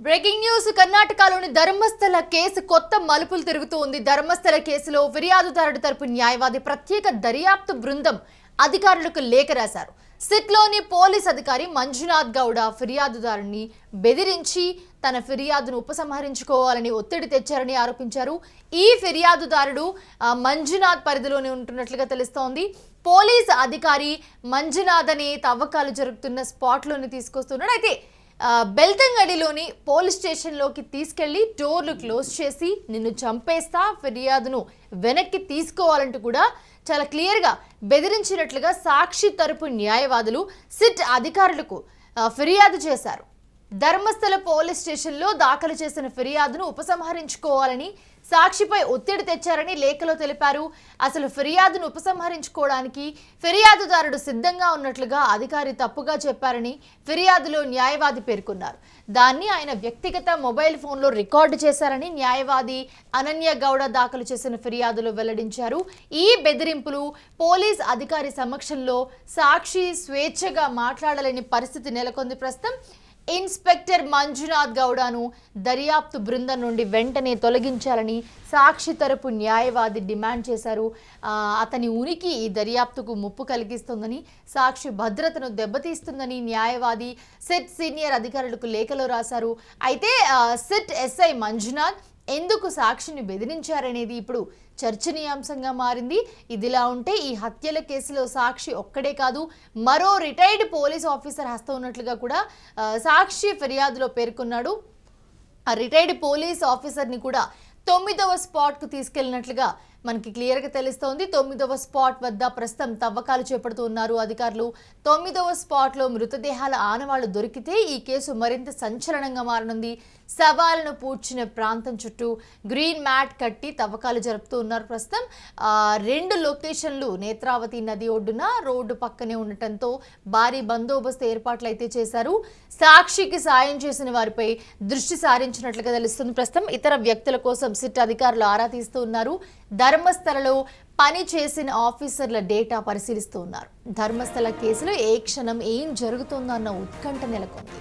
Breaking news కర్ణాటకలోని Dharmasthala case కొత్త మలుపులు తిరుగుతోంది. ధర్మస్థల కేసులో ఫిర్యాదుదారుడి తరపు న్యాయవాది ప్రత్యేక దర్యాప్తు బృందం అధికారులకు లేఖ రాశారు. సిట్లోని పోలీస్ అధికారి మంజునాథ్ గౌడ ఫిర్యాదుదారుని బెదిరించి తన ఫిర్యాదును ఉపసంహరించుకోవాలని ఒత్తిడి తెచ్చారని ఆరోపించారు. ఈ ఫిర్యాదుదారుడు మంజునాథ్ పరిధిలోనే ఉంటున్నట్లుగా తెలుస్తోంది. పోలీస్ అధికారి మంజునాథ్ అని తవ్వకాలు జరుగుతున్న స్పాట్లోని తీసుకొస్తున్నాడు. అయితే బెల్తంగడిలోని పోలీస్ స్టేషన్లోకి తీసుకెళ్లి డోర్లు క్లోజ్ చేసి నిన్ను చంపేస్తా, ఫిర్యాదును వెనక్కి తీసుకోవాలంటూ కూడా చాలా క్లియర్గా బెదిరించినట్లుగా సాక్షి తరపు న్యాయవాదులు సిట్ అధికారులకు ఫిర్యాదు చేశారు. ధర్మస్థల పోలీస్ స్టేషన్లో దాఖలు చేసిన ఫిర్యాదును ఉపసంహరించుకోవాలని సాక్షిపై ఒత్తిడి తెచ్చారని లేఖలో తెలిపారు. అసలు ఫిర్యాదును ఉపసంహరించుకోవడానికి ఫిర్యాదుదారుడు సిద్ధంగా ఉన్నట్లుగా అధికారి తప్పుగా చెప్పారని ఫిర్యాదులో న్యాయవాది పేర్కొన్నారు. దాన్ని ఆయన వ్యక్తిగత మొబైల్ ఫోన్లో రికార్డు చేశారని న్యాయవాది అనన్య గౌడ దాఖలు చేసిన ఫిర్యాదులో వెల్లడించారు. ఈ బెదిరింపులు పోలీస్ అధికారి సమక్షంలో సాక్షి స్వేచ్ఛగా మాట్లాడలేని పరిస్థితి నెలకొంది. ప్రస్తుతం ఇన్స్పెక్టర్ మంజునాథ్ గౌడను దర్యాప్తు బృందం నుండి వెంటనే తొలగించాలని సాక్షి తరపు న్యాయవాది డిమాండ్ చేశారు. అతని ఉనికి ఈ దర్యాప్తుకు ముప్పు కలిగిస్తుందని, సాక్షి భద్రతను దెబ్బతీస్తుందని న్యాయవాది సిట్ సీనియర్ అధికారులకు లేఖలో రాశారు. అయితే సిట్ ఎస్ఐ మంజునాథ్ ఎందుకు సాక్షిని బెదిరించారనేది ఇప్పుడు చర్చనీయాంశంగా మారింది. ఇదిలా ఉంటే ఈ హత్యల కేసులో సాక్షి ఒక్కడే కాదు, మరో రిటైర్డ్ పోలీస్ ఆఫీసర్ హస్తం ఉన్నట్లుగా కూడా సాక్షి ఫిర్యాదులో పేర్కొన్నాడు. ఆ రిటైర్డ్ పోలీస్ ఆఫీసర్ని కూడా 9వ స్పాట్కు తీసుకెళ్లినట్లుగా మనకి క్లియర్గా తెలుస్తోంది. 9వ స్పాట్ వద్ద ప్రస్తుతం తవ్వకాలు చేపడుతున్నారు అధికారులు. 9వ స్పాట్లో మృతదేహాల ఆనవాళ్లు దొరికితే ఈ కేసు మరింత సంచలనంగా మారనుంది. శవాలను పూడ్చిన ప్రాంతం చుట్టూ గ్రీన్ మ్యాట్ కట్టి తవ్వకాలు జరుపుతూ ఉన్నారు. ప్రస్తుతం 2 లొకేషన్లు నేత్రావతి నది ఒడ్డున రోడ్డు పక్కనే ఉండటంతో భారీ బందోబస్తు ఏర్పాట్లు అయితే చేశారు. సాక్షికి సాయం చేసిన వారిపై దృష్టి సారించినట్లుగా తెలుస్తుంది. ప్రస్తుతం ఇతర వ్యక్తుల కోసం సిట్ అధికారులు ఆరా తీస్తూ ఉన్నారు. ధర్మస్థలలో పని చేసిన ఆఫీసర్ల డేటా పరిశీలిస్తూ ఉన్నారు. ధర్మస్థల కేసులో ఏ క్షణం ఏం జరుగుతుందో అన్న ఉత్కంఠ నెలకొంది.